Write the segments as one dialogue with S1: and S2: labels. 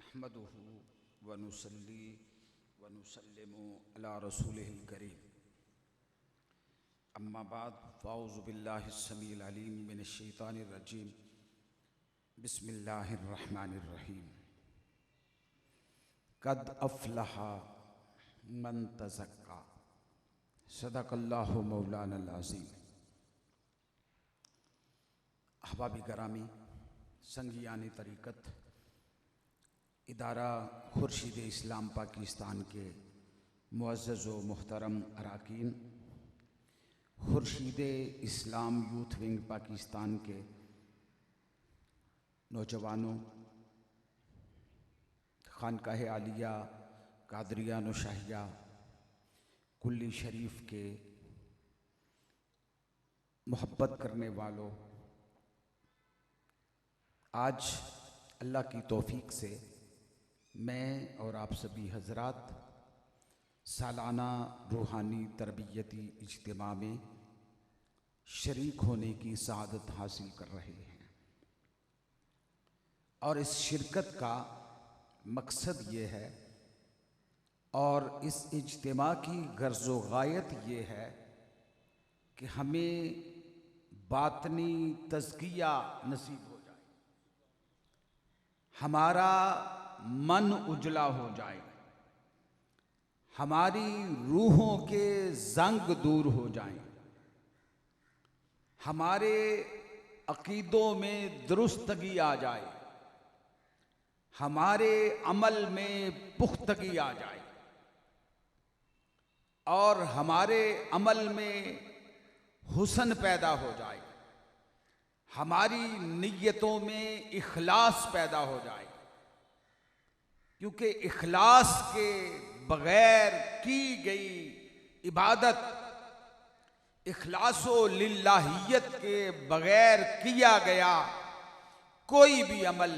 S1: नहमदुहु व नुसल्ली व नुसल्लिमु अला रसूलिहिल करीम। अम्मा बाद फ़ाऊज़ु बिल्लाहिस समीइल अलीम मिनश शैतानिर रजीम। बिस्मिल्लाहिर रहमानिर रहीम। क़द अफ़लहा मन तज़क्का। सदक़ल्लाहु मौलानल अज़ीम। अहबाब करामी, संगियान तरीक़त, इदारा खुर्शीद इस्लाम पाकिस्तान के मुअज़्ज़ज़ व मुहतरम अरकान, खुर्शीद इस्लाम यूथ विंग पाकिस्तान के नौजवानों, खानकाह आलिया कादरिया नौशाहिया कुल्ली शरीफ के मोहब्बत करने वालों, आज अल्लाह की तौफीक से मैं और आप सभी हजरात सालाना रूहानी तरबियती इज्तिमा में शरीक होने की सआदत हासिल कर रहे हैं। और इस शिरकत का मकसद ये है और इस इज्तिमा की गर्ज़ व गायत ये है कि हमें बातनी तज़किया नसीब हो जाए, हमारा मन उजला हो जाए, हमारी रूहों के जंग दूर हो जाएं, हमारे अकीदों में दुरुस्तगी आ जाए, हमारे अमल में पुख्तगी आ जाए और हमारे अमल में हुस्न पैदा हो जाए, हमारी नियतों में इखलास पैदा हो जाए। क्योंकि इखलास के बगैर की गई इबादत, इखलासो लिल्लाहियत के बगैर किया गया कोई भी अमल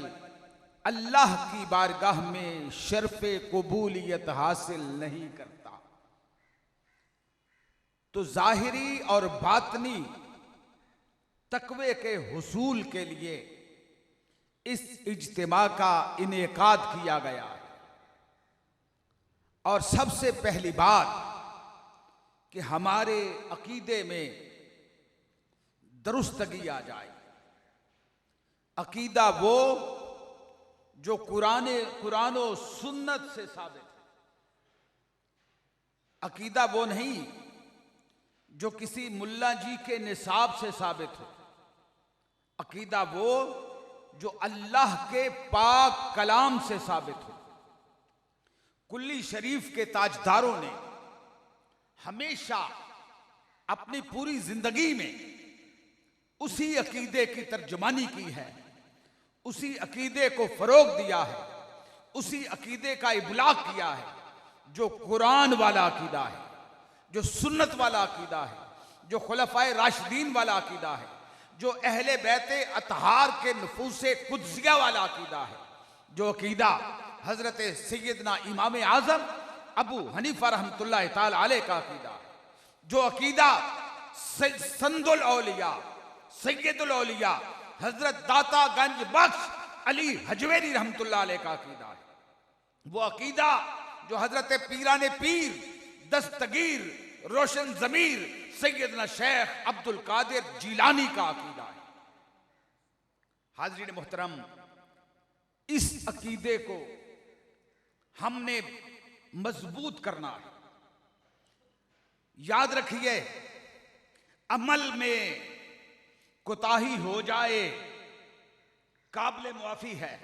S1: अल्लाह की बारगाह में शर्फ़े कबूलियत हासिल नहीं करता। तो ज़ाहिरी और बातनी तक़वे के हुसूल के लिए इस इज्तिमा का इनेकाद किया गया। और सबसे पहली बात कि हमारे अकीदे में दुरुस्तगी आ जाए। अकीदा वो जो कुरान व सुन्नत से साबित है, अकीदा वो नहीं जो किसी मुल्ला जी के निसाब से साबित हो। अकीदा वो जो अल्लाह के पाक कलाम से साबित हो। कुल्ली शरीफ के ताजदारों ने हमेशा अपनी पूरी जिंदगी में उसी अकीदे की तर्जुमानी की है, उसी अकीदे को फरोग दिया है, उसी अकीदे का इबलाग किया है जो कुरान वाला अकीदा है, जो सुन्नत वाला अकीदा है, जो खुलफाए राशिदीन वाला अकीदा है, जो अहले बैते अतहार के नफूसे कुद्सिया वाला अकीदा है, जो अकीदा हजरत सैयदना इमाम आज़म अबू हनीफा रहमतुल्लाह ताला अलैह का अकीदा है, जो अकीदा संदुल औलिया सैयदुल औलिया हजरत दाता गंज बख्श अली हजवेरी रहमतुल्लाह अलैह का अकीदा है, वो अकीदा जो हजरत पीराने पीर दस्तगीर रोशन जमीर सैयदना शेख अब्दुल कादिर जीलानी का अकीदा है। हाज़रीन मोहतरम, इस अकीदे को हमने मजबूत करना है। याद रखिए, अमल में कोताही हो जाए काबिल मुआफी है,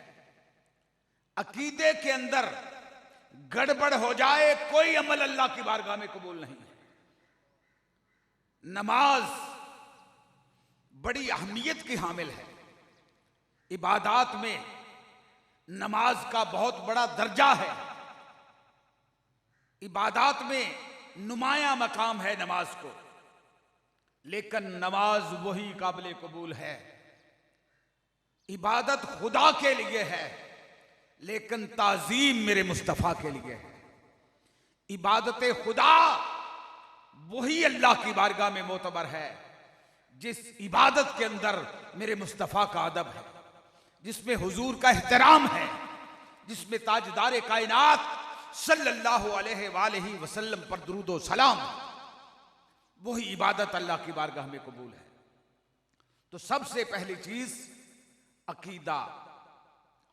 S1: अकीदे के अंदर गड़बड़ हो जाए कोई अमल अल्लाह की बारगाह में कबूल नहीं है। नमाज बड़ी अहमियत की हामिल है। इबादात में नमाज का बहुत बड़ा दर्जा है। इबादात में नुमाया मकाम है नमाज को, लेकिन नमाज वही काबिल कबूल है। इबादत खुदा के लिए है, लेकिन ताजीम मेरे मुस्तफ़ा के लिए है। इबादत खुदा वही अल्लाह की बारगाह में मोतबर है जिस इबादत के अंदर मेरे मुस्तफ़ा का अदब है, जिसमें हुजूर का एहतराम है, जिसमें ताजदार कायनात सल्लल्लाहु अलैहि वसल्लम पर दुरूद और सलाम, वही इबादत अल्लाह की बारगाह में कबूल है। तो सबसे पहली चीज अकीदा,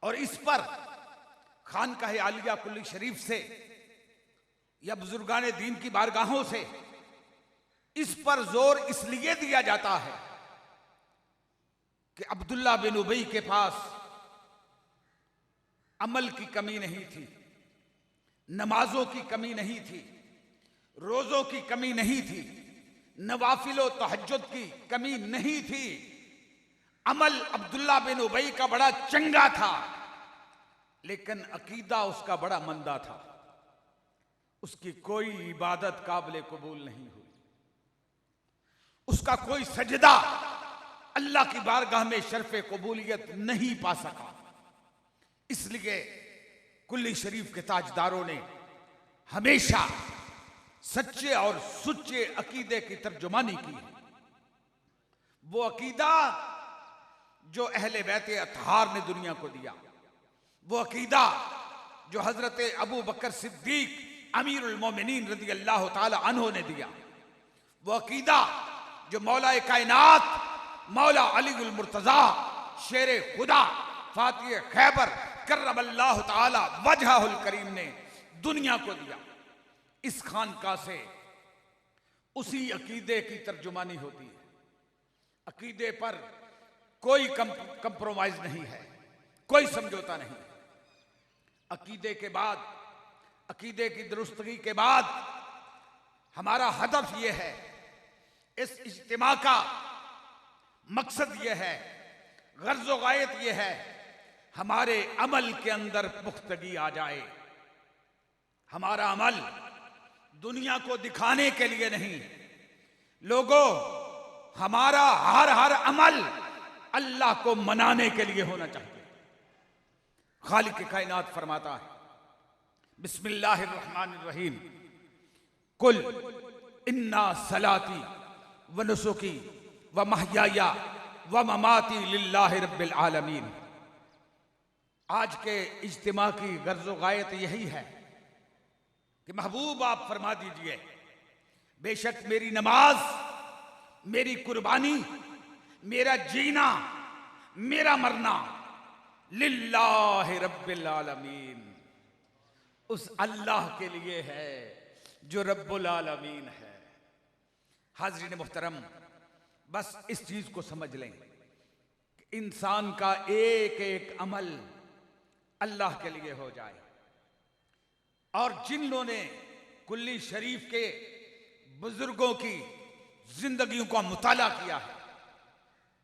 S1: और इस पर खानकाह आलिया कुल्ली शरीफ से या बुजुर्गान दीन की बारगाहों से इस पर जोर इसलिए दिया जाता है कि अब्दुल्ला बिन उबई के पास अमल की कमी नहीं थी, नमाजों की कमी नहीं थी, रोजों की कमी नहीं थी, नवाफिलो तहज्जुद की कमी नहीं थी। अमल अब्दुल्ला बिन उबई का बड़ा चंगा था, लेकिन अकीदा उसका बड़ा मंदा था। उसकी कोई इबादत काबिल कबूल नहीं हुई, उसका कोई सजदा अल्लाह की बारगाह में शर्फ कबूलियत नहीं पा सका। इसलिए कुल्ली शरीफ के ताजदारों ने हमेशा सच्चे और सुच्चे अकीदे की तर्जुमानी की है। वो अकीदा जो अहले बैत अतहार ने दुनिया को दिया, वो अकीदा जो हजरत अबू बकर सिद्दीक अमीरुल मोमिनीन रज़ी अल्लाह ताला अन्हु ने दिया, वो अकीदा जो मौला कायनात मौला अलीउल मुर्तजा शेर खुदा फातिह खैबर करमल्लाहु ताला वजहुल करीम ने दुनिया को दिया। इस खानका से उसी अकीदे की तर्जुमानी होती है। अकीदे पर कोई कंप्रोमाइज नहीं है, कोई समझौता नहीं। अकीदे के बाद, अकीदे की दुरुस्तगी के बाद हमारा हदफ यह है, इस इज्तिमा का मकसद यह है, गर्ज़ व गायत यह है, हमारे अमल के अंदर पुख्तगी आ जाए। हमारा अमल दुनिया को दिखाने के लिए नहीं, लोगों, हमारा हर अमल अल्लाह को मनाने के लिए होना चाहिए। खालिक कायनात फरमाता है, बिस्मिल्लाहिर्रहमानिर्रहीम, कुल इन्ना सलाती व नुसुकी व महयाया व ममाती लिल्लाहि रब्बिल आलमीन। आज के इज्तिमा की गर्ज़ व गायत यही है कि महबूब आप फरमा दीजिए, बेशक मेरी नमाज, मेरी कुर्बानी, मेरा जीना, मेरा मरना लिल्लाहि रब्बिल आलमीन, उस अल्लाह के लिए है जो रब्बुल आलमीन है। हाज़रीन मुहतरम, बस इस चीज को समझ लें कि इंसान का एक एक अमल अल्लाह के लिए हो जाए। और जिन लोगों ने कुल्ली शरीफ के बुजुर्गों की जिंदगियों का मुताला किया है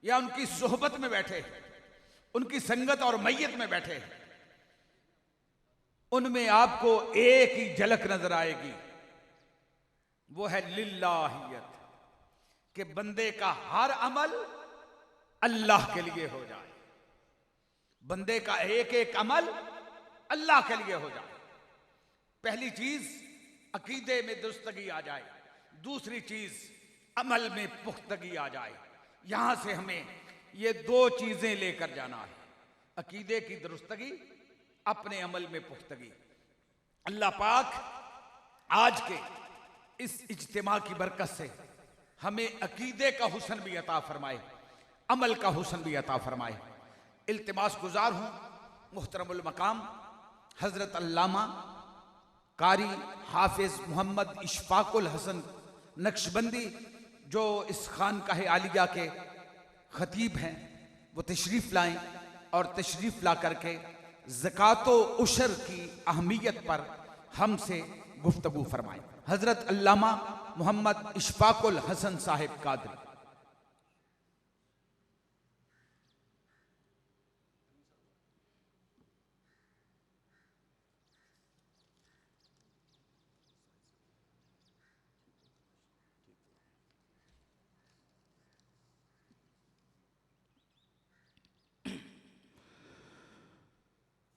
S1: या उनकी सोहबत में बैठे, उनकी संगत और मैयत में बैठे, उनमें आपको एक ही झलक नजर आएगी, वो है लिल्लाहियत, कि बंदे का हर अमल अल्लाह के लिए हो जाए। बंदे का एक एक अमल अल्लाह के लिए हो जाए। पहली चीज अकीदे में दुरुस्तगी आ जाए, दूसरी चीज अमल में पुख्तगी आ जाए। यहां से हमें ये दो चीजें लेकर जाना है, अकीदे की दुरुस्तगी, अपने अमल में पुख्तगी। अल्लाह पाक आज के इस इज्तिमा की बरकत से हमें अकीदे का हुस्न भी अता फरमाए, अमल का हुस्न भी अता फरमाए। इल्तिमास गुजार हूं मुहतरमुल मकाम हजरत अल्लामा कारी हाफिज मोहम्मद इशफाकुल हसन नक्शबंदी, जो इस खानकाह आलिया के खतीब हैं, वो तशरीफ लाएं और तशरीफ ला करके ज़कातो उशर की अहमियत पर हमसे गुफ्तगू फरमाएं। हजरत अल्लामा मोहम्मद इशफाकुल हसन साहिब कादरी।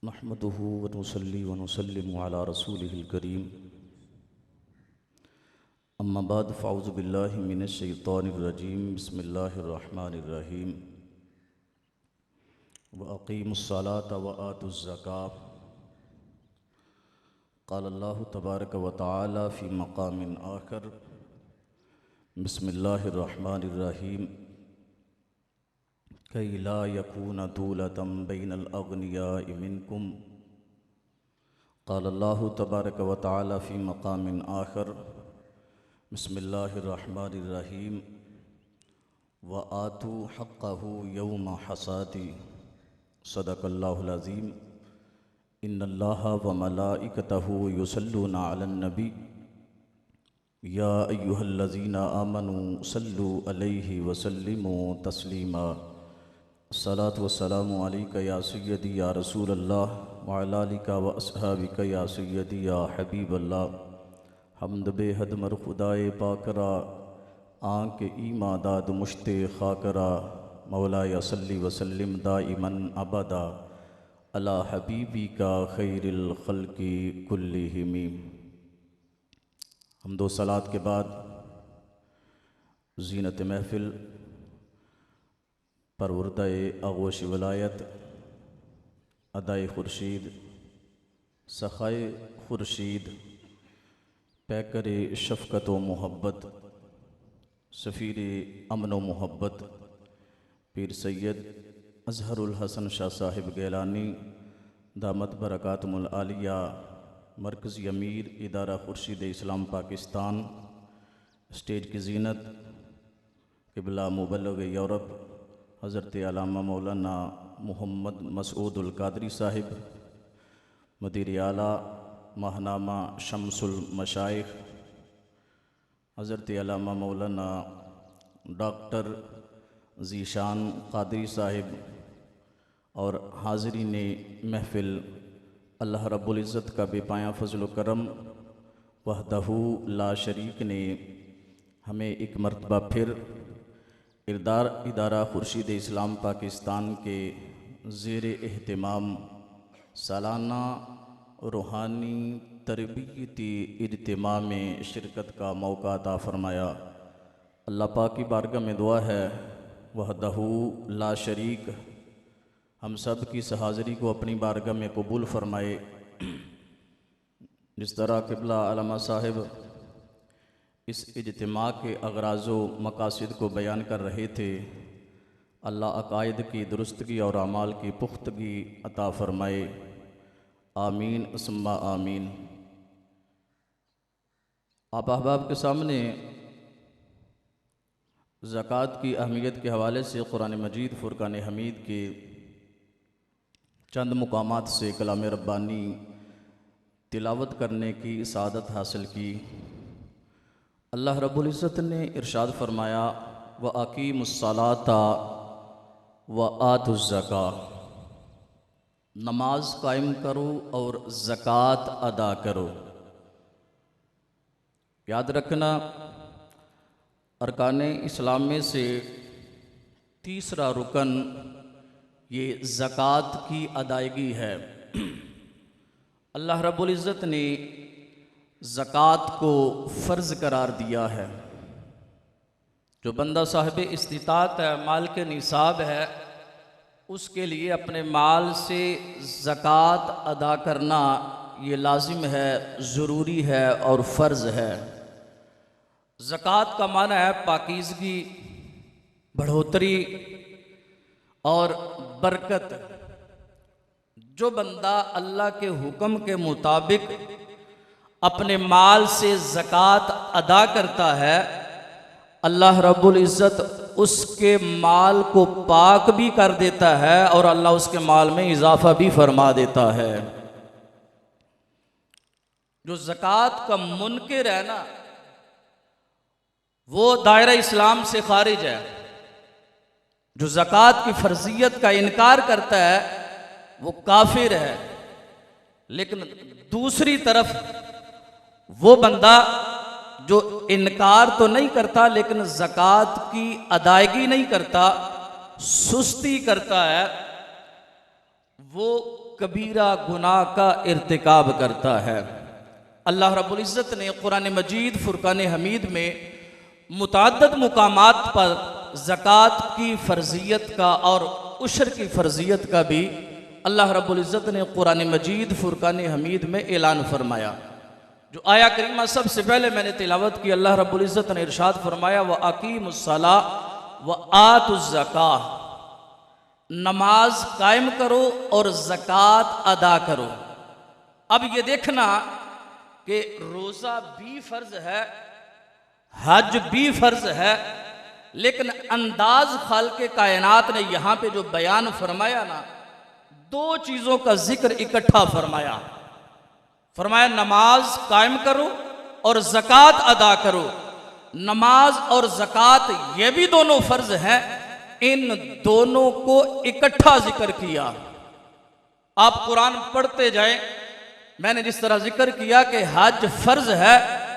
S2: नहमदुहु व नुसल्ली व नुसल्लिमु अला रसूलिहिल करीम, अम्मा बाद फ़अऊज़ु बिल्लाहि मिनश शैतानिर रजीम, बिस्मिल्लाहिर रहमानिर रहीम। व अक़ीमुस सलात व आतुज़ ज़कात क़ाल अल्लाहु तबारक व तआला फ़ी मक़ामिन आखर बिस्मिल्लाहिर्रहमानिर्रहीम कई ला यकून दूलतम बैनल अग़नियाइ मिनकुम क़ाल अल्लाहु तबारक व तआला फ़ी मक़ामिन आखर बिस्मिल्लाहिर्रहमानिर्रहीम व आतू हक़्क़हु यौम हसादी सदक़ल्लाहुल अज़ीम इन्नल्लाहा व मलाइकतहु युसल्लूना अलन नबी या अय्युहल्लज़ीना आमनू सल्लु अलैहि व सल्लिमू तस्लीमा अस्सलातु वस्सलामु अलैका या सय्यदी या रसूलल्लाह व अला आलिका व अस्हाबिका या सय्यदी या हबीबल्लाह। हम्द बेहद मर खुदाए पाकरा आँक ईमा दाद मुश्ते खाकरा मौला या सल्ली व सल्लिम दाइमन अबदा अला हबीबी का खैरिल खल्की कुल्लिहिम। हम्दो सलात के बाद ज़ीनत महफ़िल परवरदाए आगोश वलायत अदाए खुर्शीद सखाए खुर्शीद पैकर शफ़क़त व मोहब्बत सफ़ीर अमन व मोहब्बत पीर सैयद अज़हरुल हसन शाह साहिब गैलानी दामत बरकातुहुल आलिया मरकज़ी अमीर इदारा खुर्शीद इस्लाम पाकिस्तान स्टेज की ज़ीनत क़िबला मुबल्लिग़ यूरोप हज़रत अल्लामा मौलाना मोहम्मद मसऊदुल कादरी साहिब मुदीर आला महनामा शम्सुल मशाइख़ हज़रत अल्लामा मौलाना डॉक्टर ज़ीशान कादरी साहिब और हाज़रीन महफ़िल अल्लाह रब्बुल इज़्ज़त का बेपाया फ़ज़ल करम वहदहू ला शरीक ने हमें एक मरतबा फिर इदारा खुर्शीद इस्लाम पाकिस्तान के ज़ेर एहतमाम सालाना रूहानी तरबियती इज्तिमा में शिरकत का मौका अता फ़रमाया। अल्लाह पाक की बारगाह में दुआ है वहदहू ला शरीक हम सब की इस हाज़री को अपनी बारगाह में कबूल फ़रमाए। जिस तरह क़िबला अल्लामा साहिब इस इज्तिमा के अग़राज़ो मकासिद को बयान कर रहे थे, अल्लाह अक़ाइद की दुरुस्तगी और अमाल की पुख्तगी अता फ़रमाए। आमीन सुम्मा आमीन। आप अहबाब के सामने ज़कात की अहमियत के हवाले से कुरान मजीद फ़ुरक़ान हमीद के चंद मुकामात से कलाम रब्बानी तिलावत करने की सआदत हासिल की। अल्लाह रब्बुल इज़्ज़त ने इरशाद फरमाया व अकीमुस्सलाता व आतुज़्ज़का, नमाज कायम करो और ज़कात अदा करो। याद रखना अरकान इस्लाम में से तीसरा रुकन ये ज़कात की अदायगी है। अल्लाह रब्बुल इज़्ज़त ने ज़कात को फ़र्ज़ करार दिया है। जो बंदा साहिब इस्तिताअत है, माल के निसाब है, उसके लिए अपने माल से ज़कात अदा करना ये लाजिम है, ज़रूरी है और फ़र्ज़ है। ज़कात का माना है पाकीज़गी, बढ़ोतरी और बरकत। जो बंदा अल्लाह के हुक्म के मुताबिक अपने माल से ज़कात अदा करता है, अल्लाह रब्बुल इज़्ज़त उसके माल को पाक भी कर देता है और अल्लाह उसके माल में इजाफा भी फरमा देता है। जो ज़कात का मुनकिर है ना, वो दायरा इस्लाम से खारिज है। जो ज़कात की फ़र्ज़ियत का इनकार करता है वो काफिर है। लेकिन दूसरी तरफ वो बंदा जो इनकार तो नहीं करता लेकिन ज़कात की अदायगी नहीं करता, सुस्ती करता है, वो कबीरा गुनाह का इर्तिकाब करता है। अल्लाह रब्बुल इज़्ज़त ने कुरान मजीद फ़ुरक़ान हमीद में मुतअद्दिद मुकामात पर ज़कात की फ़र्ज़ियत का और उश्र की फ़र्ज़ियत का भी अल्लाह रब्बुल इज़्ज़त ने कुरान मजीद फुरकान हमीद में ऐलान फरमाया। जो आया करीमा सबसे पहले मैंने तिलावत की, अल्लाह रब्बुल इज़्ज़त ने इरशाद फरमाया व अकीमुस्सला व आतुज़्ज़काह, नमाज कायम करो और ज़कात अदा करो। अब ये देखना कि रोज़ा भी फ़र्ज है, हज भी फ़र्ज है, लेकिन अंदाज खालिक़े कायनात ने यहाँ पे जो बयान फरमाया ना, दो चीज़ों का जिक्र इकट्ठा फरमाया। फरमाया नमाज कायम करो और ज़कात अदा करो। नमाज और ज़कात ये भी दोनों फ़र्ज हैं, इन दोनों को इकट्ठा जिक्र किया। आप कुरान पढ़ते जाएं, मैंने जिस तरह जिक्र किया कि हज फ़र्ज है,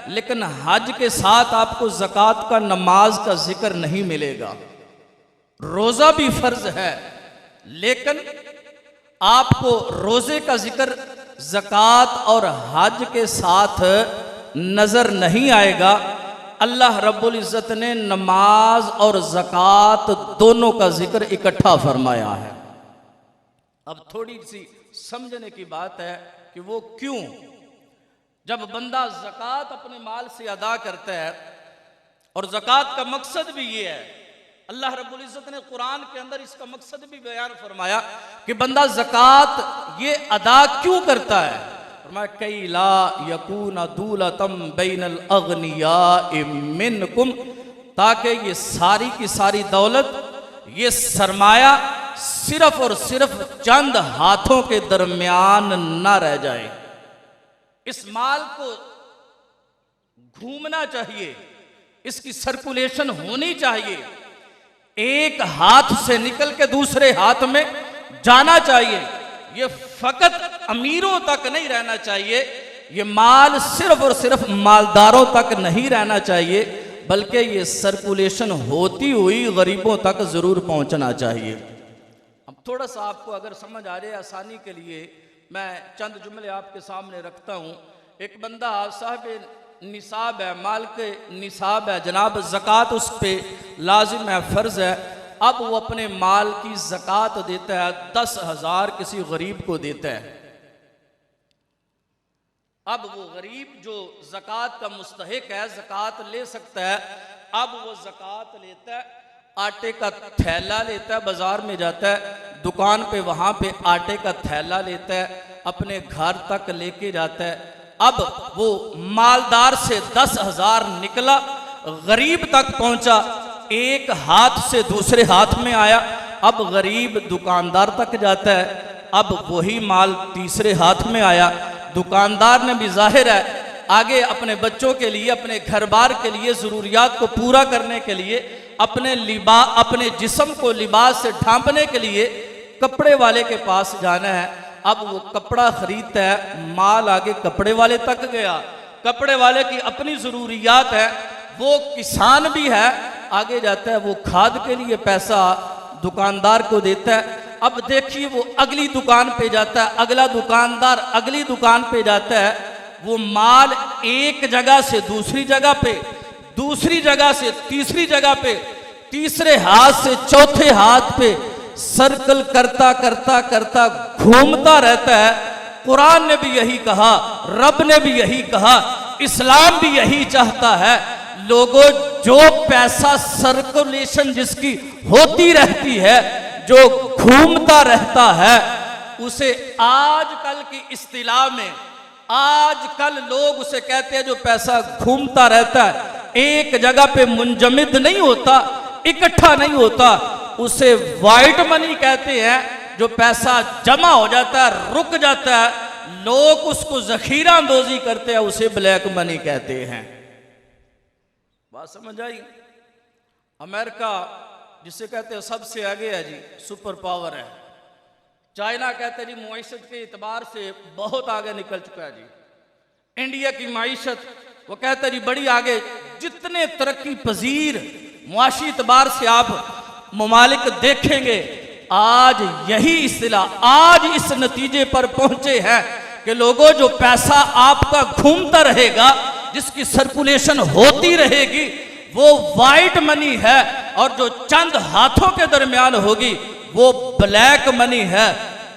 S2: लेकिन हज के साथ आपको ज़कात का, नमाज का जिक्र नहीं मिलेगा। रोज़ा भी फ़र्ज है, लेकिन आपको रोज़े का जिक्र ज़कात और हज के साथ नज़र नहीं आएगा। अल्लाह रब्बुल इज़्ज़त ने नमाज और ज़कात दोनों का जिक्र इकट्ठा फरमाया है। अब थोड़ी सी समझने की बात है कि वो क्यों। जब बंदा ज़कात अपने माल से अदा करता है, और ज़कात का मकसद भी ये है, अल्लाह रब्बुल इज़्ज़त ने कुरान के अंदर इसका मकसद भी बयान फरमाया कि बंदा ज़कात ये अदा क्यों करता है। फरमाया कई ला यकून दूलतम बैनल अगनिया मिनकुम, ताकि ये सारी की सारी दौलत, ये सरमाया सिर्फ और सिर्फ चंद हाथों के दरमियान न रह जाए। इस माल को घूमना चाहिए, इसकी सर्कुलेशन होनी चाहिए, एक हाथ से निकल के दूसरे हाथ में जाना चाहिए। ये फकत अमीरों तक नहीं रहना चाहिए, ये माल सिर्फ और सिर्फ मालदारों तक नहीं रहना चाहिए, बल्कि ये सर्कुलेशन होती हुई गरीबों तक जरूर पहुंचना चाहिए। अब थोड़ा सा आपको अगर समझ आ जाए आसानी के लिए मैं चंद जुमले आपके सामने रखता हूँ। एक बंदा साहिब निसाब है, माल के निसाब है जनाब, ज़कात उस पर लाजिम है, फ़र्ज़ है। अब वो अपने माल की ज़कात देता है, 10,000 किसी गरीब को देता है। अब वो गरीब जो ज़कात का मुस्तहिक है, ज़कात ले सकता है, अब वो ज़कात लेता है, आटे का थैला लेता है, बाज़ार में जाता है, दुकान पे वहाँ पे आटे का थैला लेता है, अपने घर तक लेके जाता है। अब वो मालदार से 10,000 निकला, गरीब तक पहुंचा, एक हाथ से दूसरे हाथ में आया। अब गरीब दुकानदार तक जाता है, अब वही माल तीसरे हाथ में आया। दुकानदार ने भी जाहिर है आगे अपने बच्चों के लिए, अपने घर बार के लिए, ज़रूरियात को पूरा करने के लिए, अपने जिस्म को लिबास से ढांपने के लिए कपड़े वाले के पास जाना है। अब वो कपड़ा खरीदता है, माल आगे कपड़े वाले तक गया, कपड़े वाले की अपनी ज़रूरियात है, वो किसान भी है, आगे जाता है, वो खाद के लिए पैसा दुकानदार को देता है। अब देखिए वो अगली दुकान पे जाता है, अगला दुकानदार अगली दुकान पे जाता है, वो माल एक जगह से दूसरी जगह पे, दूसरी जगह से तीसरी जगह पे, तीसरे हाथ से चौथे हाथ पे सर्कल करता करता करता घूमता रहता है। कुरान ने भी यही कहा, रब ने भी यही कहा, इस्लाम भी यही चाहता है। लोगों, जो पैसा सर्कुलेशन जिसकी होती रहती है, जो घूमता रहता है, उसे आजकल की इस्तिलाह में, आजकल लोग उसे कहते हैं जो पैसा घूमता रहता है, एक जगह पे मुंजमिद नहीं होता, इकट्ठा नहीं होता, उसे वाइट मनी कहते हैं। जो पैसा जमा हो जाता है, रुक जाता है, लोग उसको जखीरा अंदोजी करते हैं, उसे ब्लैक मनी कहते हैं। बात समझ आई? अमेरिका जिसे कहते हैं सबसे आगे है जी, सुपर पावर है। चाइना कहते हैं जी मुआशत के एतबार से बहुत आगे निकल चुका है जी। इंडिया की माईशत वो कहते हैं जी बड़ी आगे, जितने तरक्की पजीर मुआशी एतबार से आप ममालिक देखेंगे, आज यही इस्तिलाह, आज इस नतीजे पर पहुंचे हैं कि लोगों, जो पैसा आपका घूमता रहेगा, जिसकी सर्कुलेशन होती रहेगी, वो वाइट मनी है, और जो चंद हाथों के दरमियान होगी वो ब्लैक मनी है।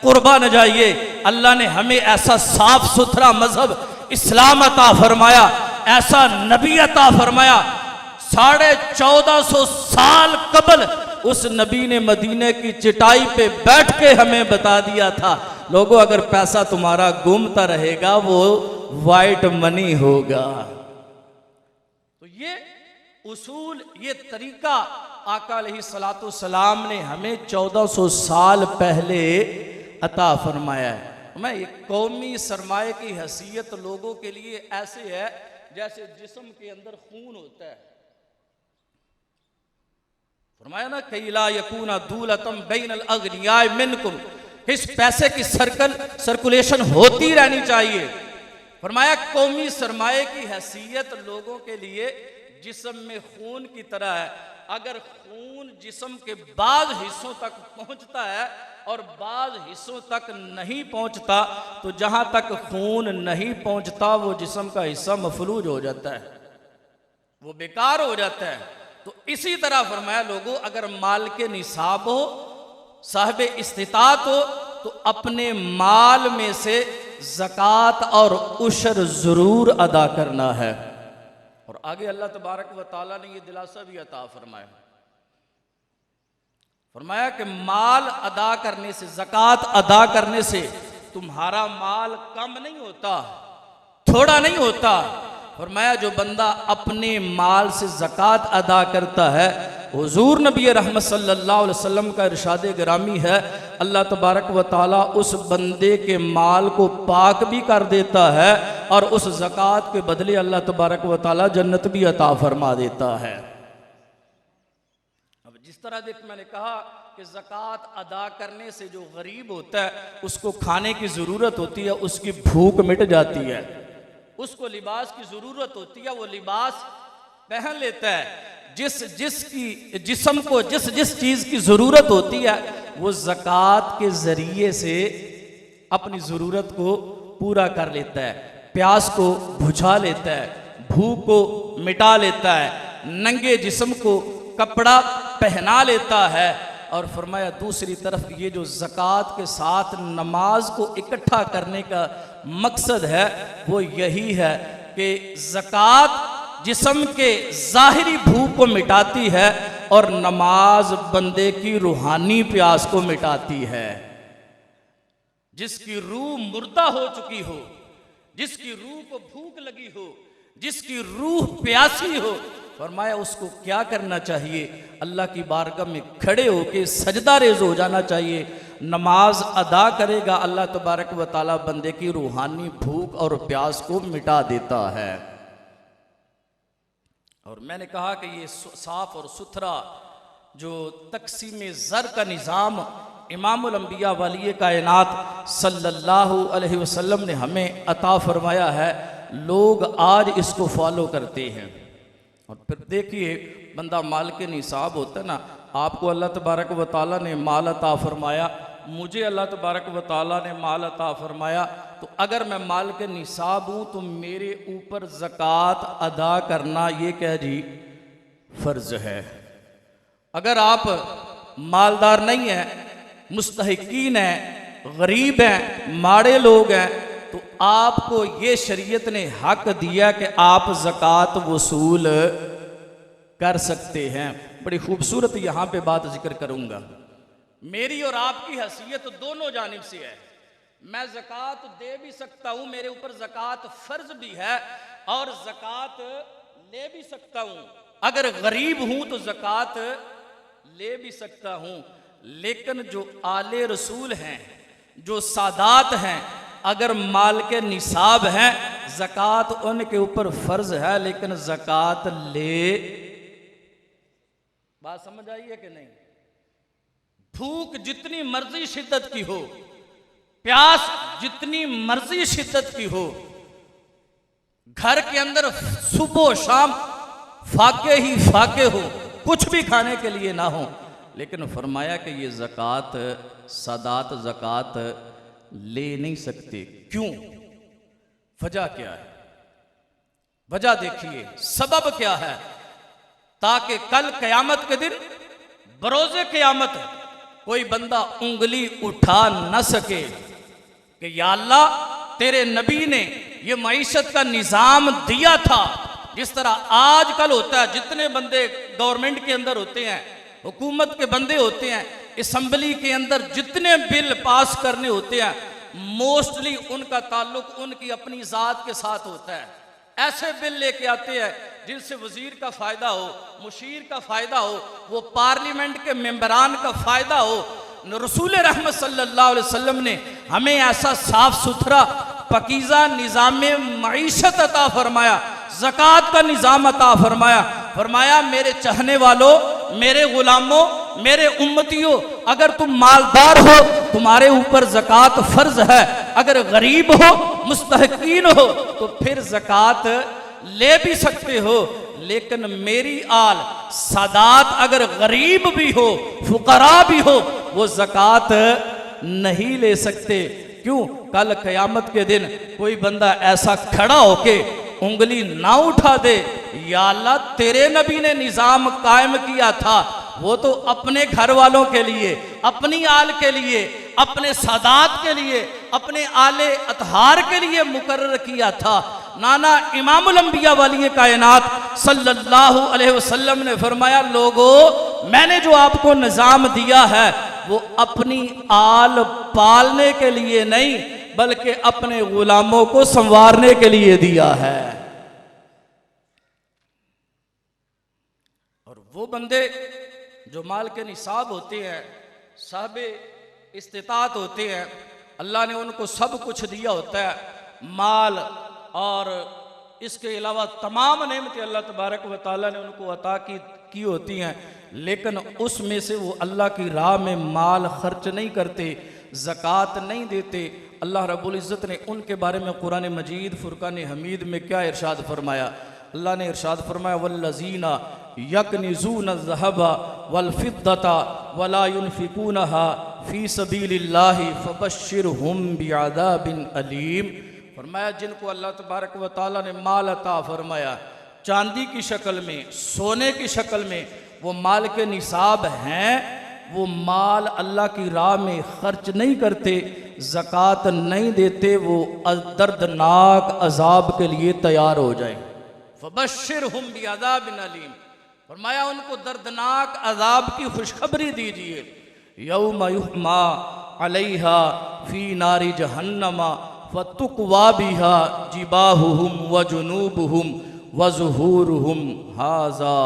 S2: कुर्बा न जाइए। अल्लाह ने हमें ऐसा साफ सुथरा मजहब इस्लाम अता फरमाया, ऐसा नबी अता फरमाया। 1450 साल कबल उस नबी ने मदीने की चटाई पे बैठ के हमें बता दिया था, लोगों अगर पैसा तुम्हारा घूमता रहेगा वो वाइट मनी होगा। तो ये उसूल, ये तरीका आका अलैहिस्सलातु सलाम ने हमें 1400 साल पहले अता फरमाया है। मैं ये कौमी सरमाए की हैसियत लोगों के लिए ऐसे है जैसे जिस्म के अंदर खून होता है। फरमाया ना, कैला यकूना दूलतम बैनल अगनिया मिनकुम, इस पैसे की सर्कुलेशन होती रहनी चाहिए। फरमाया कौमी सरमाए की हैसियत लोगों के लिए जिस्म में खून की तरह है। अगर खून जिस्म के बाज़ हिस्सों तक पहुंचता है और बाज़ हिस्सों तक नहीं पहुंचता, तो जहां तक खून नहीं पहुंचता वो जिस्म का हिस्सा मफलूज हो जाता है, वो बेकार हो जाता है। तो इसी तरह फरमाया लोगों, अगर माल के निसाब हो, साहिब इस्तिताअत हो, तो अपने माल में से ज़कात और उशर ज़रूर अदा करना है। और आगे अल्लाह तबारक व तआला ने ये दिलासा भी अता फरमाया, फरमाया कि माल अदा करने से, ज़कात अदा करने से तुम्हारा माल कम नहीं होता, थोड़ा नहीं होता। फरमाया जो बंदा अपने माल से ज़कात अदा करता है, हुजूर नबी रहमत सल्लल्लाहु अलैहि वसल्लम का इरशाद गिरामी है, अल्लाह तबारक व तआला उस बंदे के माल को पाक भी कर देता है और उस ज़कात के बदले अल्लाह तबारक व तआला जन्नत भी अता फरमा देता है। अब जिस तरह देख मैंने कहा कि ज़कात अदा करने से जो गरीब होता है उसको खाने की ज़रूरत होती है, उसकी भूख मिट जाती है, उसको लिबास की ज़रूरत होती है, वो लिबास पहन लेता है। जिसकी जिस्म को जिस चीज़ की ज़रूरत होती है वो ज़कात के ज़रिए से अपनी ज़रूरत को पूरा कर लेता है, प्यास को बुझा लेता है, भूख को मिटा लेता है, नंगे जिस्म को कपड़ा पहना लेता है। और फरमाया दूसरी तरफ ये जो ज़कात के साथ नमाज को इकट्ठा करने का मकसद है वो यही है कि ज़कात जिस्म के ज़ाहिरी भूख को मिटाती है और नमाज बंदे की रूहानी प्यास को मिटाती है। जिसकी रूह मुर्दा हो चुकी हो, जिसकी रूह को भूख लगी हो, जिसकी रूह प्यासी हो, फरमाया उसको क्या करना चाहिए, अल्लाह की बारगाह में खड़े होके सजदा रेज़ हो जाना चाहिए। नमाज अदा करेगा, अल्लाह तबारक व तआला बंदे की रूहानी भूख और प्यास को मिटा देता है। और मैंने कहा कि ये साफ और सुथरा जो तकसीम ज़र का निज़ाम इमामुल अंबिया वली कायनात सल्लल्लाहु अलैहि वसल्लम ने हमें अता फरमाया है, लोग आज इसको फॉलो करते हैं। और फिर देखिए बंदा माल के निसाब होता है ना, आपको अल्लाह तबारक व तआला ने माल अता फरमाया, मुझे अल्लाह तबारक व तआला ने माल अता फरमाया, तो अगर मैं माल के निसाब हूँ तो मेरे ऊपर ज़कात अदा करना ये क्या जी फ़र्ज़ है। अगर आप मालदार नहीं हैं, मुस्तहिकीन हैं, गरीब हैं, माड़े लोग हैं, तो आपको ये शरीयत ने हक दिया कि आप ज़कात वसूल कर सकते हैं। बड़ी खूबसूरत यहाँ पे बात जिक्र करूँगा। मेरी और आपकी हैसियत दोनों जानिब से है। मैं ज़कात दे भी सकता हूँ, मेरे ऊपर ज़कात फ़र्ज़ भी है और ज़कात ले भी सकता हूँ। अगर गरीब हूँ तो ज़कात ले भी सकता हूँ। लेकिन जो आले रसूल हैं, जो सादात हैं, अगर माल के निसाब हैं, ज़कात उनके ऊपर फ़र्ज़ है, लेकिन ज़कात ले, बात समझ आई है कि नहीं? भूख जितनी मर्जी शिद्दत की हो, प्यास जितनी मर्जी शिद्दत की हो, घर के अंदर सुबह शाम फाके ही फाके हो, कुछ भी खाने के लिए ना हो, लेकिन फरमाया कि ये ज़कात सादात ज़कात ले नहीं सकते। क्यों? वजह क्या है? वजह देखिए, सबब क्या है, ताकि कल क़यामत के दिन बरोज़े क़यामत कोई बंदा उंगली उठा न सके कि या अल्लाह तेरे नबी ने ये मईशत का निज़ाम दिया था। जिस तरह आजकल होता है, जितने बंदे गवर्नमेंट के अंदर होते हैं, हुकूमत के बंदे होते हैं, असम्बली के अंदर जितने बिल पास करने होते हैं, मोस्टली उनका ताल्लुक उनकी अपनी ज़ात के साथ होता है। ऐसे बिल लेके आते हैं जिनसे वजीर का फ़ायदा हो, मुशीर का फ़ायदा हो, वो पार्लियामेंट के मेंबरान का फ़ायदा हो। रसूल रहमत सल्लल्लाहु अलैहि वसल्लम ने हमें ऐसा साफ सुथरा पकीज़ा निज़ाम मईशत अता फरमाया, ज़कात का निज़ाम अता फरमाया। फरमाया मेरे चाहने वालों, मेरे गुलामों, मेरे उम्मतियों, अगर तुम मालदार हो तुम्हारे ऊपर ज़कात फ़र्ज है, अगर गरीब हो, मुस्तहकीन हो, तो फिर ज़कात ले भी सकते हो। लेकिन मेरी आल सादात अगर गरीब भी हो, फुकरा भी हो, वो ज़कात नहीं ले सकते। क्यों? कल क़यामत के दिन कोई बंदा ऐसा खड़ा होके उंगली ना उठा दे, या अल्लाह तेरे नबी ने निज़ाम कायम किया था, वो तो अपने घर वालों के लिए, अपनी आल के लिए, अपने सादात के लिए, अपने आले अतहार के लिए मुकर्रर किया था। नाना इमामुल अंबिया वाली कायनात सल्लल्लाहु अलैहि वसल्लम ने फरमाया, लोगों मैंने जो आपको निज़ाम दिया है वो अपनी आल पालने के लिए नहीं, बल्कि अपने गुलामों को संवारने के लिए दिया है। और वो बंदे जो माल के निसाब होते हैं, साहबे इस्तिताअत होते हैं, अल्लाह ने उनको सब कुछ दिया होता है, माल और इसके अलावा तमाम नेमतें अल्लाह तबारक व तआला ने उनको अता की होती हैं, लेकिन उसमें से वो अल्लाह की राह में माल खर्च नहीं करते, ज़कात नहीं देते। अल्लाह रब्बुल इज़्ज़त ने उनके बारे में कुरान मजीद फुरकान हमीद में क्या इरशाद फरमाया? अल्लाह ने इरशाद फरमाया, वल्लज़ीना यकनिज़ून ज़हबा वल फिद्दता वला युनफिकूनहा फ़ी सबीलिल्लाहि फ़बश्शिरहुम बिअज़ाबिन अलीम। फरमाया जिनको अल्लाह तबारक व तआला ने माल अता फरमाया, चांदी की शक्ल में, सोने की शक्ल में, वो माल के निसाब हैं, वो माल अल्लाह की राह में खर्च नहीं करते, ज़कात नहीं देते, वो दर्दनाक अजाब के लिए तैयार हो जाए। फ़बश्शिरहुम बिअज़ाबिन अलीम, फरमाया उनको दर्दनाक अजाब की खुशखबरी दीजिए। यौम युहमा अलैहा फ़ी नारि जहन्नमा फ़तुक्वा बिहा जिबाहुहुम व जुनूबुहुम व ज़ुहूरुहुम हाज़ा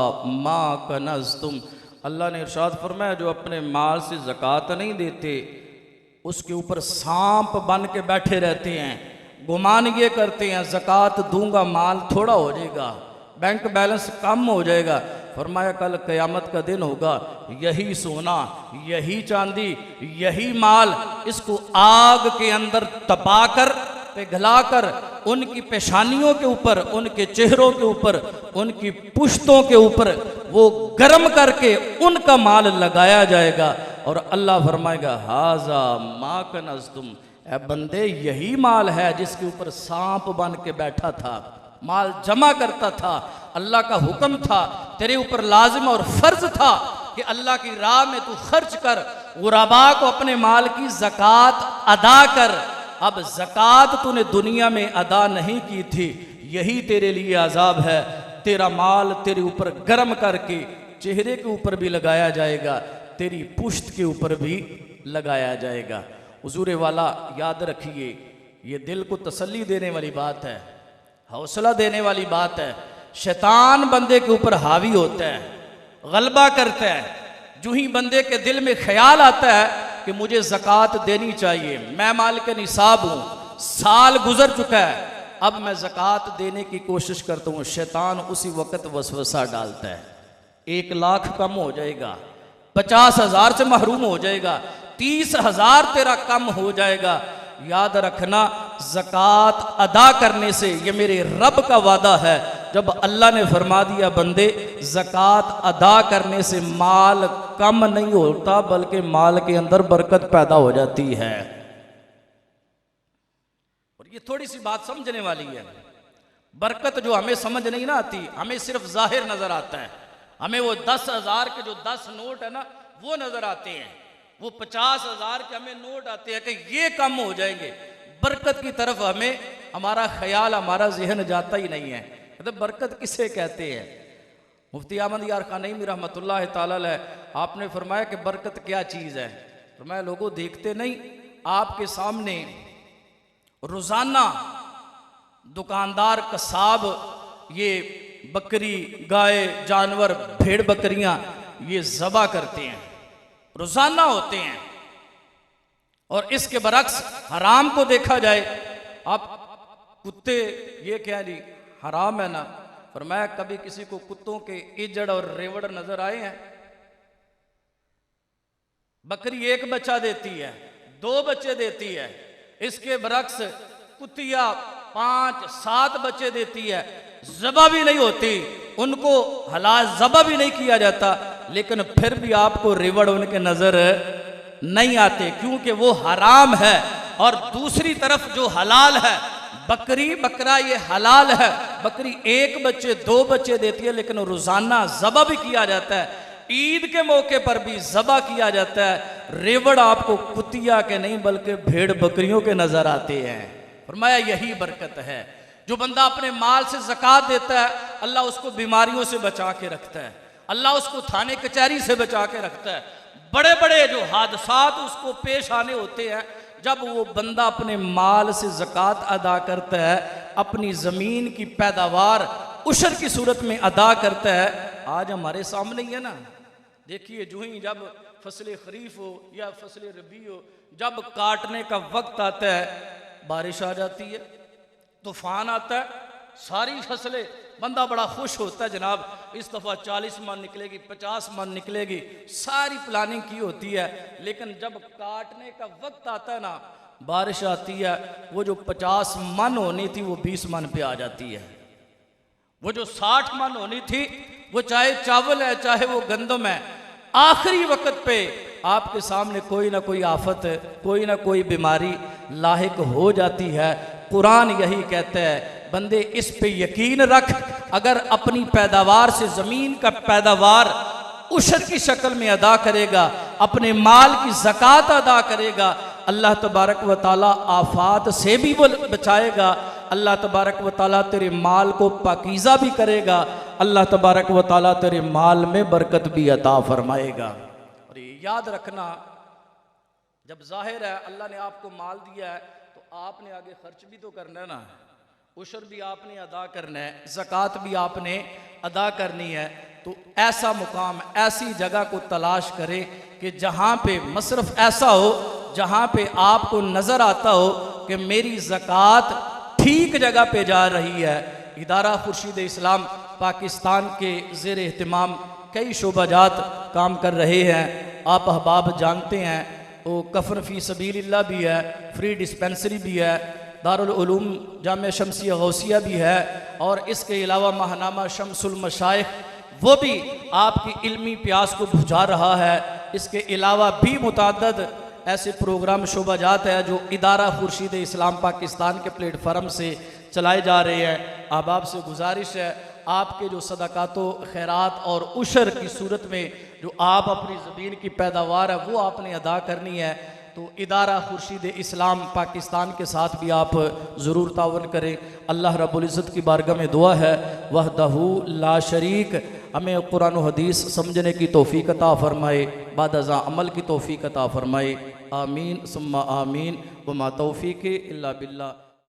S2: मा कनज़्तुम। अल्लाह ने इरशाद फरमाया जो अपने माल से ज़कात नहीं देते, उसके ऊपर सांप बन के बैठे रहते हैं, गुमान ये करते हैं ज़कात दूंगा माल थोड़ा हो जाएगा, बैंक बैलेंस कम हो जाएगा। फरमाया कल क़यामत का दिन होगा, यही सोना, यही चांदी, यही माल, इसको आग के अंदर तपाकर, पिघलाकर, उनकी पेशानियों के ऊपर, उनके चेहरों के ऊपर, उनकी पुश्तों के ऊपर वो गर्म करके उनका माल लगाया जाएगा। और अल्लाह फरमाएगा हाजा मा कनज़्तुम, ऐ बंदे यही माल है जिसके ऊपर सांप बन के बैठा था, माल जमा करता था, अल्लाह का हुक्म था, तेरे ऊपर लाजिम और फर्ज था कि अल्लाह की राह में तू खर्च कर, गुराबा को अपने माल की ज़कात अदा कर। अब ज़कात तूने दुनिया में अदा नहीं की थी, यही तेरे लिए अजाब है। तेरा माल तेरे ऊपर गर्म करके चेहरे के ऊपर भी लगाया जाएगा, तेरी पुश्त के ऊपर भी लगाया जाएगा। हुजूर वाला याद रखिए, ये दिल को तसल्ली देने वाली बात है, हौसला देने वाली बात है। शैतान बंदे के ऊपर हावी होता है, गलबा करता है। जो ही बंदे के दिल में ख्याल आता है कि मुझे ज़कात देनी चाहिए, मैं माल के निसाब हूँ, साल गुजर चुका है, अब मैं ज़कात देने की कोशिश करता हूँ, शैतान उसी वक्त वसवसा डालता है। 1 लाख कम हो जाएगा, 50,000 से महरूम हो जाएगा, 30,000 तेरा कम हो जाएगा। याद रखना, ज़कात अदा करने से, ये मेरे रब का वादा है, जब अल्लाह ने फरमा दिया बंदे ज़कात अदा करने से माल कम नहीं होता, बल्कि माल के अंदर बरकत पैदा हो जाती है। और ये थोड़ी सी बात समझने वाली है, बरकत जो हमें समझ नहीं ना आती, हमें सिर्फ जाहिर नजर आता है, हमें वो 10,000 के जो 10 नोट है ना वो नजर आते हैं, वो 50,000 के हमें नोट आते हैं कि ये कम हो जाएंगे, बरकत की तरफ हमें हमारा ख्याल, हमारा जहन जाता ही नहीं है। मतलब बरकत किसे कहते हैं? मुफ्ती अहमद यार खानईमी रहमतुल्लाह ताला अलैह आपने फरमाया कि बरकत क्या चीज़ है। फरमाया लोगों देखते नहीं, आपके सामने रोज़ाना दुकानदार, कसाब ये बकरी, गाय, जानवर, भेड़ बकरियां ये ज़बा करते हैं, रोज़ाना होते हैं। और इसके बरक्स हराम को देखा जाए, आप कुत्ते ये क्या नहीं हराम है ना? फरमाया कभी किसी को कुत्तों के इजड़ और रेवड़ नजर आए हैं? बकरी एक बच्चा देती है, 2 बच्चे देती है, इसके बरक्स कुतिया 5-7 बच्चे देती है, ज़बा भी नहीं होती, उनको हलाल ज़बा भी नहीं किया जाता, लेकिन फिर भी आपको रेवड़ उनके नजर नहीं आते क्योंकि वो हराम है। और दूसरी तरफ जो हलाल है, बकरी, बकरा ये हलाल है, बकरी 1 बच्चे 2 बच्चे देती है, लेकिन रोजाना ज़बा भी किया जाता है, ईद के मौके पर भी ज़बा किया जाता है। रेवड़ आपको कुतिया के नहीं बल्कि भेड़ बकरियों के नजर आते हैं। फरमाया यही बरकत है। जो बंदा अपने माल से ज़कात देता है, अल्लाह उसको बीमारियों से बचा के रखता है, अल्लाह उसको थाने कचहरी से बचा के रखता है। बड़े बड़े जो हादसात उसको पेश आने होते हैं, जब वो बंदा अपने माल से ज़कात अदा करता है, अपनी ज़मीन की पैदावार उशर की सूरत में अदा करता है। आज हमारे सामने ही है ना, देखिए जो ही जब फसल खरीफ हो या फसल रबी हो, जब काटने का वक्त आता है, बारिश आ जाती है, तूफान आता है, सारी फसलें, बंदा बड़ा खुश होता है, जनाब इस दफ़ा 40 मन निकलेगी, 50 मन निकलेगी, सारी प्लानिंग की होती है। लेकिन जब काटने का वक्त आता है ना, बारिश आती है, वो जो 50 मन होनी थी वो 20 मन पे आ जाती है। वो जो 60 मन होनी थी, वो चाहे चावल है चाहे वो गंदम है, आखिरी वक्त पे आपके सामने कोई ना कोई आफत, कोई ना कोई बीमारी लाहिक हो जाती है। कुरान यही कहता है, बंदे इस पे यकीन रख, अगर अपनी पैदावार से ज़मीन का पैदावार उशर की शक्ल में अदा करेगा, अपने माल की ज़कात अदा करेगा, अल्लाह तबारक व ताला आफात से भी बचाएगा, अल्लाह तबारक व ताला तेरे माल को पाकीज़ा भी करेगा, अल्लाह तबारक व ताला तेरे माल में बरकत भी अता फरमाएगा। और ये याद रखना, जब जाहिर है अल्लाह ने आपको माल दिया है तो आपने आगे खर्च भी तो करना है ना, उशर भी आपने अदा करना है, ज़कात भी आपने अदा करनी है। तो ऐसा मुकाम, ऐसी जगह को तलाश करे कि जहाँ पे मसरफ ऐसा हो, जहाँ पे आपको नज़र आता हो कि मेरी ज़कात ठीक जगह पे जा रही है। इदारा खुर्शीद इस्लाम पाकिस्तान के ज़ेर एहतिमाम कई शोबाजात काम कर रहे हैं। आप अहबाब जानते हैं, वो कफ़न फ़ी सबीलिल्लाह भी है, फ्री डिस्पेंसरी भी है, दारुल उलूम जामिया शमसिया गौसिया भी है, और इसके अलावा महानामा शमसुल मशाइख वो भी आपकी इल्मी प्यास को बुझा रहा है। इसके अलावा भी मुताद्दद ऐसे प्रोग्राम शोबाजात है जो इदारा खुर्शीद इस्लाम पाकिस्तान के प्लेटफार्म से चलाए जा रहे हैं। अहबाब से गुजारिश है, आपके जो सदकातो खैरात और उशर की सूरत में जो आप अपनी ज़मीन की पैदावार है वो आपने अदा करनी है, तो इदारा खुर्शीद इस्लाम पाकिस्तान के साथ भी आप ज़रूर तावन करें। अल्लाह रब्बुल इज़्ज़त की बारगाह में दुआ है, वहदहू ला शरीक, हमें कुरान और हदीस समझने की तौफीक अता फरमाए, बाद अज़ा अमल की तौफीक अता फरमाए। आमीन सुम्मा आमीन, वमा तौफीक इल्ला बिल्लाह।